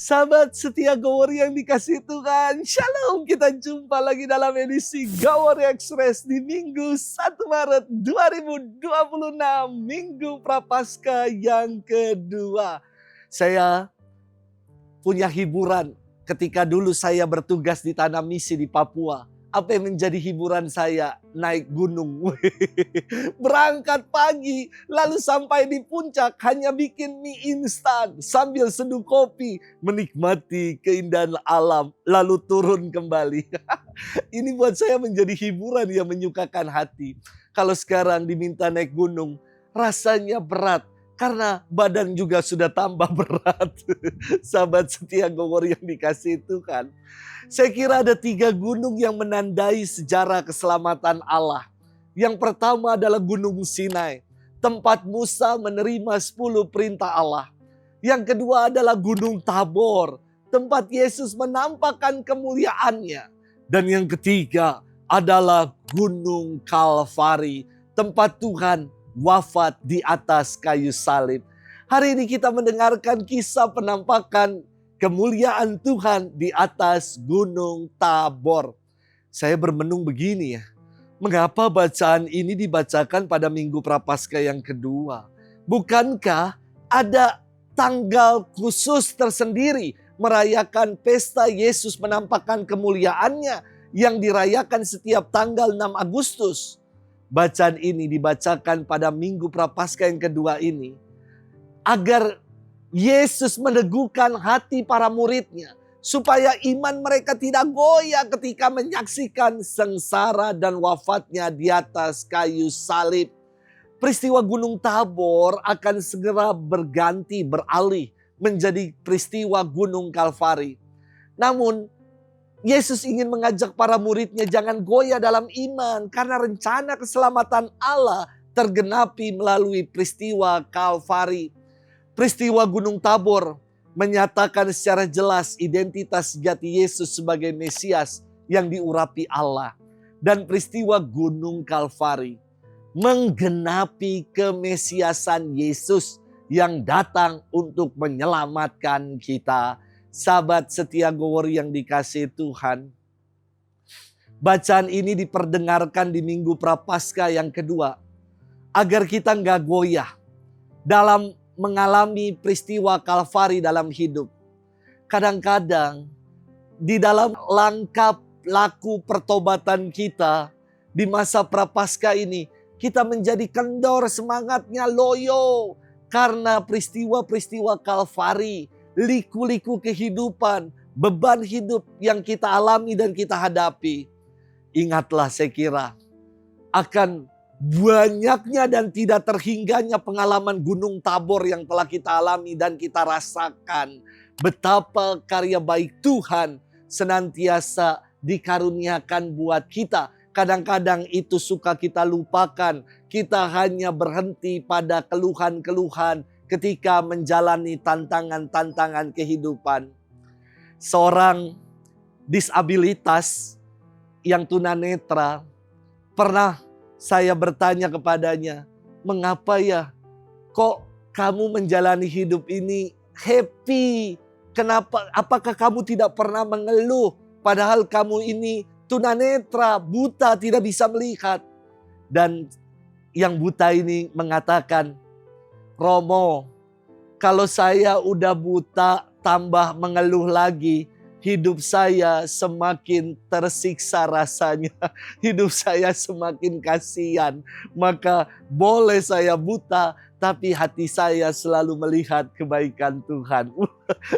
Sahabat setia Gawor yang dikasih Tuhan, Shalom, kita jumpa lagi dalam edisi Gawor Express di Minggu 1 Maret 2026, Minggu Prapaskah yang kedua. Saya punya hiburan ketika dulu saya bertugas di Tanah Misi di Papua. Apa yang menjadi hiburan saya? Naik gunung. Berangkat pagi, lalu sampai di puncak hanya bikin mie instan sambil seduh kopi, menikmati keindahan alam, lalu turun kembali. Ini buat saya menjadi hiburan yang menyukakan hati. Kalau sekarang diminta naik gunung, rasanya berat. Karena badan juga sudah tambah berat. Sahabat setia Gawor yang dikasih Tuhan. Saya kira ada 3 gunung yang menandai sejarah keselamatan Allah. Yang pertama adalah Gunung Sinai. Tempat Musa menerima 10 perintah Allah. Yang kedua adalah Gunung Tabor. Tempat Yesus menampakkan kemuliaannya. Dan yang ketiga adalah Gunung Kalvari. Tempat Tuhan wafat di atas kayu salib. Hari ini kita mendengarkan kisah penampakan kemuliaan Tuhan di atas Gunung Tabor. Saya bermenung begini ya. Mengapa bacaan ini dibacakan pada Minggu Prapaskah yang kedua? Bukankah ada tanggal khusus tersendiri merayakan pesta Yesus menampakkan kemuliaannya yang dirayakan setiap tanggal 6 Agustus? Bacaan ini dibacakan pada Minggu Prapaskah yang kedua ini agar Yesus meneguhkan hati para muridnya supaya iman mereka tidak goyah ketika menyaksikan sengsara dan wafatnya di atas kayu salib. Peristiwa Gunung Tabor akan segera beralih menjadi peristiwa Gunung Kalvari. Namun Yesus ingin mengajak para muridnya jangan goyah dalam iman karena rencana keselamatan Allah tergenapi melalui peristiwa Kalvari. Peristiwa Gunung Tabor menyatakan secara jelas identitas sejati Yesus sebagai Mesias yang diurapi Allah. Dan peristiwa Gunung Kalvari menggenapi kemesiasan Yesus yang datang untuk menyelamatkan kita. Sahabat setia Gawor yang dikasih Tuhan. Bacaan ini diperdengarkan di Minggu Prapaskah yang kedua. Agar kita nggak goyah dalam mengalami peristiwa Kalvari dalam hidup. Kadang-kadang di dalam langkah laku pertobatan kita di masa Prapaskah ini. Kita menjadi kendor, semangatnya loyo. Karena peristiwa-peristiwa Kalvari. Liku-liku kehidupan, beban hidup yang kita alami dan kita hadapi. Ingatlah saya kira akan banyaknya dan tidak terhingganya pengalaman Gunung Tabor yang telah kita alami dan kita rasakan. Betapa karya baik Tuhan senantiasa dikaruniakan buat kita. Kadang-kadang itu suka kita lupakan. Kita hanya berhenti pada keluhan-keluhan ketika menjalani tantangan-tantangan kehidupan. Seorang disabilitas yang tunanetra, pernah saya bertanya kepadanya, mengapa ya kok kamu menjalani hidup ini happy? Kenapa? Apakah kamu tidak pernah mengeluh? Padahal kamu ini tunanetra, buta, tidak bisa melihat. Dan yang buta ini mengatakan, Romo, kalau saya udah buta tambah mengeluh lagi, hidup saya semakin tersiksa rasanya. Hidup saya semakin kasihan. Maka boleh saya buta, tapi hati saya selalu melihat kebaikan Tuhan.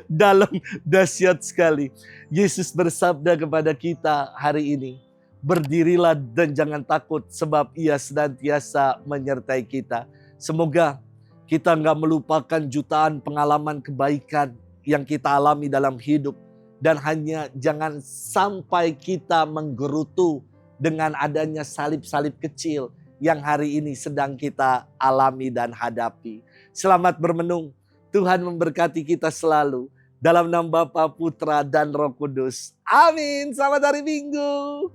Dalam, dahsyat sekali. Yesus bersabda kepada kita hari ini, berdirilah dan jangan takut sebab Ia senantiasa menyertai kita. Semoga kita nggak melupakan jutaan pengalaman kebaikan yang kita alami dalam hidup. Dan hanya jangan sampai kita menggerutu dengan adanya salib-salib kecil yang hari ini sedang kita alami dan hadapi. Selamat bermenung. Tuhan memberkati kita selalu. Dalam nama Bapa, Putra, dan Roh Kudus. Amin. Selamat hari Minggu.